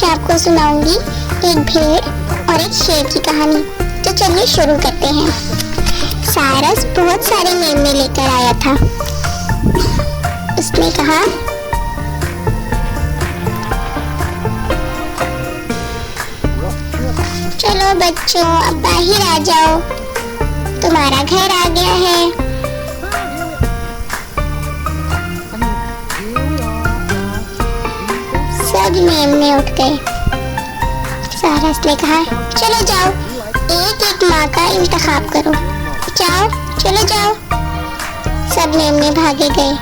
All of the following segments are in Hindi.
आज मैं आपको सुनाऊंगी एक भेड़ और एक शेर की कहानी। तो चलिए शुरू करते हैं। सारस बहुत सारे मेमने लेकर आया था। उसने कहा, चलो बच्चों, अब बाहर आ जाओ, तुम्हारा घर आ गया है। सब मेमने उठ गए। सारस ने कहा, चलो जाओ, एक एक माँ का इंतखाब करो, जाओ, चलो जाओ। सब मेमने भागे गए,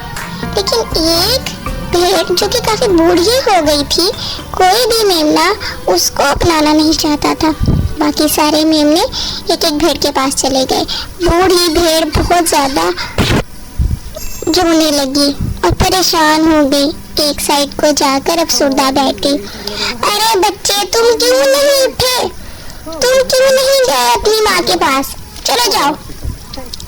लेकिन एक भेड़ जो कि काफी बूढ़ी हो गई थी, कोई भी मेमना उसको अपनाना नहीं चाहता था। बाकी सारे मेमने एक एक भेड़ के पास चले गए। बूढ़ी भेड़ बहुत ज्यादा रोने लगी और परेशान हो गई। एक साइड को जाकर अफसुर्दा बैठी। अरे बच्चे, तुम क्यों नहीं उठे? तुम क्यों नहीं गए अपनी माँ के पास? चलो जाओ।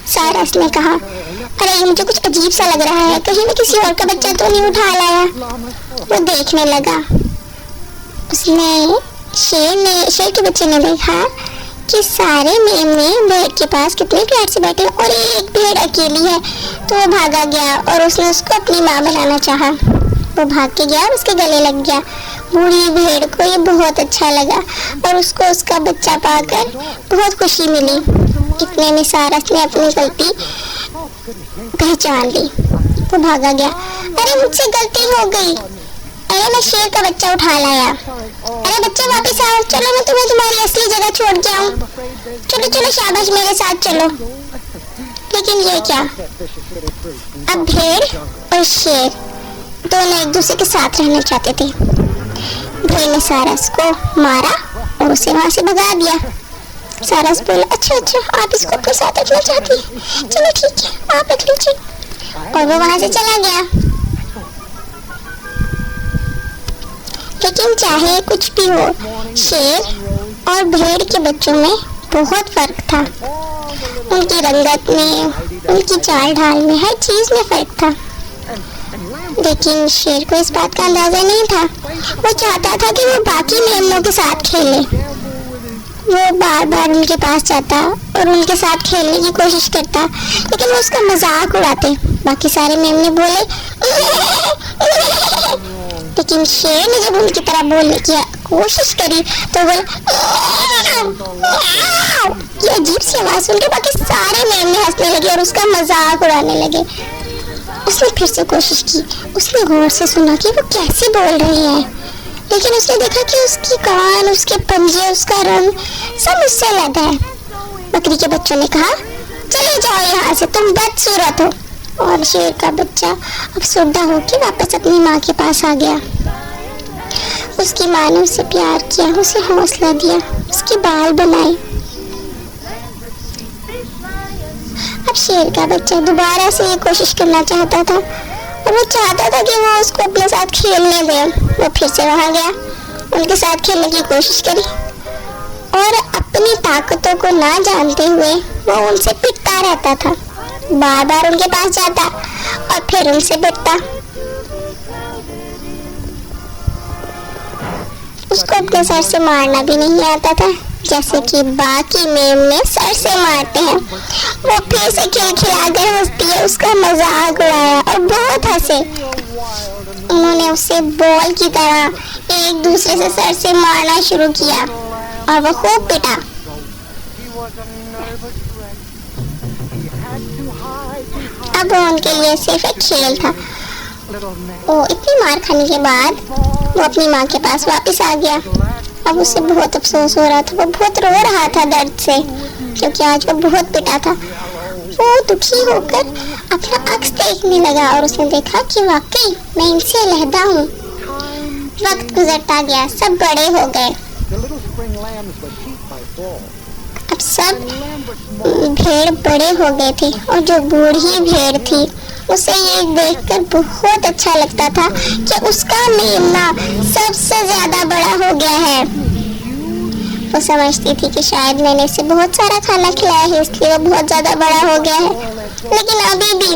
सारस ने कहा, अरे ये मुझे कुछ अजीब सा लग रहा है, कहीं मैं किसी और का बच्चा तो नहीं उठा लाया। वो देखने लगा। शेर के बच्चे ने देखा कि सारे मेमने भेड़ के पास कितने प्यार से बैठे और एक भेड़ अकेली है। तो वो भागा गया और उसने उसको अपनी माँ बनाना चाहा। वो भाग के गया और उसके गले लग गया। बूढ़ी भेड़ को ये बहुत अच्छा लगा और उसको उसका बच्चा पाकर बहुत खुशी मिली। इतने में सारस ने अपनी गलती पहचान ली। वो भागा गया। अरे मुझसे गलती हो गई, अरे मैं शेर का बच्चा उठा लाया। अरे बच्चे वापस आओ, चलो मैं तुम्हें तुम्हारी असली जगह छोड़ के आऊं। चलो चलो, शाबाश, मेरे साथ चलो। लेकिन ये क्या, अब भेड़ और शेर दोनों एक दूसरे के साथ रहना चाहते थे। भेड़ ने सारस को मारा और उसे वहां से भगा दिया। सारस बोला, अच्छा, आप इसको अपने साथ रखना चाहती हैं? चलो ठीक है, आप रख लीजिए। और वो वहां से चला गया। लेकिन चाहे कुछ भी हो, शेर और भेड़ के बच्चों में बहुत फर्क था। उनकी रंगत में, उनकी चाल ढाल में, हर चीज में फर्क था। लेकिन शेर को इस बात का अंदाजा नहीं था। वो चाहता था कि वो बाकी मेमनों के साथ खेले। वो बार बार उनके पास जाता और उनके साथ खेलने की कोशिश करता, लेकिन वो उसका मजाक उड़ाते। बाकी सारे मेमने बोले, लेकिन शेर ने जब उनकी तरह बोलने की कोशिश करी तो बोले, ये अजीब सी आवाज सुनकर बाकी सारे मेमने हंसने लगे और उसका मजाक उड़ाने लगे। उसने फिर से कोशिश की। उसने गौर से सुना कि वो कैसे बोल रही है, लेकिन उसने देखा कि उसकी कान, उसके पंजे, उसका रंग सब उससे अलग है। बकरी के बच्चों ने कहा, चले जाओ यहाँ से, तुम बदसूरत हो। और शेर का बच्चा अफसुर्दा होकर वापस अपनी माँ के पास आ गया। उसकी माँ ने उसे प्यार किया, उसे हौसला दिया, उसके बाल बनाए। अब शेर का बच्चा दोबारा से ये कोशिश करना चाहता था और वो चाहता था कि वो उसको अपने साथ खेलने दे। वो फिर से वहां गया, उनके साथ खेलने की कोशिश करी और अपनी ताकतों को ना जानते हुए वो उनसे पिटता रहता था। बार बार उनके पास जाता और फिर उनसे पिटता। उसको अपने सर से मारना भी नहीं आता था, जैसे कि बाकी मेमने सर से मारते हैं। वो फिर से खिलखिलाकर हंसती है, उसका मजाक उड़ाया और बहुत हंसे। उन्होंने उसे बॉल की तरह एक दूसरे से सर से मारना शुरू किया और वो खूब पिटा। अब उनके लिए सिर्फ एक खेल था। वो इतनी मार खाने के बाद वो अपनी माँ के पास वापस आ गया। अब उसे बहुत अफसोस हो रहा था। वो बहुत रो रहा था दर्द से, क्योंकि आज वो बहुत पिटा था। वो दुखी होकर अपना अक्स देखने लगा और उसने देखा कि वाकई मैं इनसे अलहदा हूँ। वक्त गुजरता गया, सब बड़े हो गए। अब सब भेड़ बड़े हो गए थे और जो बूढ़ी भेड़ थी उसे ये देखकर बहुत अच्छा लगता था कि उसका मेमना सबसे ज्यादा बड़ा हो गया है। वो समझती थी कि शायद मैंने इसे बहुत सारा खाना खिलाया है, इसलिए वो बहुत ज्यादा बड़ा हो गया है। लेकिन अभी भी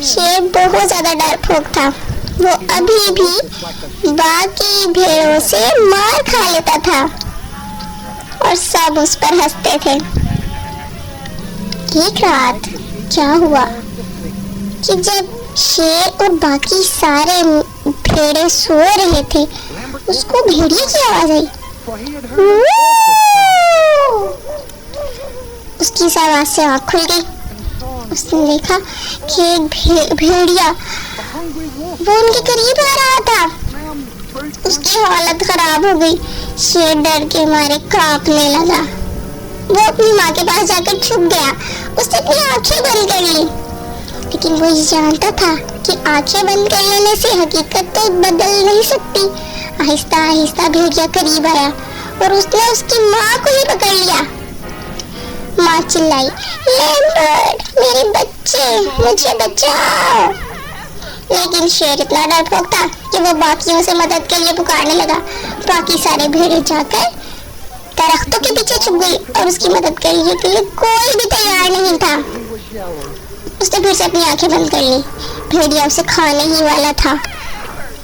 शेर बहुत ज्यादा डरपोक था। वो अभी भी बाकी भेड़ों से मार खा लेता था और सब उस पर हंसते थे। एक रात क्या हुआ कि जब शेर और बाकी सारे भेड़े सो रहे थे, उसको भेड़िए की आवाज आई। उसकी इस आवाज से आँख खुल गई। उसने देखा कि एक भेड़िया वो उनके करीब आ रहा था। उसकी हालत खराब हो गई। शेर डर के मारे कांपने लगा। वो अपनी माँ के पास जाकर छुप गया। उसने अपनी आंखें बंद कर ली, लेकिन वो ये जानता था कि आंखें बंद कर लेने से हकीकत तो बदल नहीं सकती। आहिस्ता आहिस्ता भेड़िया करीब आया और उसने उसकी माँ को ही पकड़ लिया। माँ चिल्लाई, लैम्बर्ट, मेरे बच्चे, मुझे बचाओ। लेकिन शेर इतना डरपोक था कि वो बाकियों से मदद के लिए पुकारने लगा। बाकी सारे भेड़े जाकर दरख्तों के पीछे छुप गई और उसकी मदद करने के लिए कोई भी तैयार नहीं था। उसने फिर से अपनी आंखें बंद कर ली। भेड़िया उसे खाने ही वाला था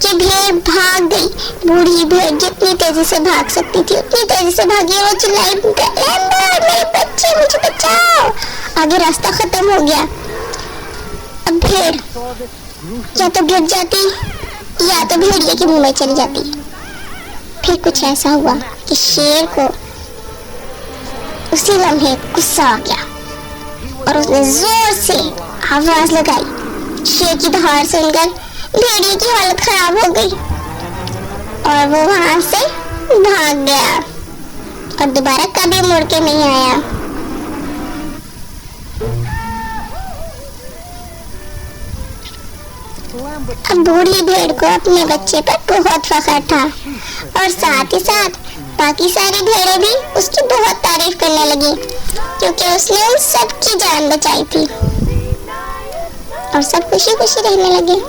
कि भेड़ भाग गई। बूढ़ी भेड़ जितनी तेजी से भाग सकती थी उतनी तेजी से भागी। वो चिल्लाई, लैम्बर्ट, मेरे बच्चे, मुझे बचाओ। आगे रास्ता खत्म हो गया। अब भेड़ या तो गिर जाती या तो भेड़िए के मुंह में चली जाती। फिर कुछ ऐसा हुआ कि शेर को उसी लम्हे गुस्सा आ गया और उसने जोर से आवाज लगाई। शेर की दहाड़ सुनकर भेड़िए की हालत खराब हो गई और वो वहां से भाग गया और दोबारा कभी मुड़ के नहीं आया। अब बूढ़ी भेड़ को अपने बच्चे पर बहुत फख्र था और साथ ही साथ बाकी सारी भेड़ें भी उसकी बहुत तारीफ करने लगी, क्योंकि उसने उन सबकी जान बचाई थी और सब खुशी खुशी रहने लगे।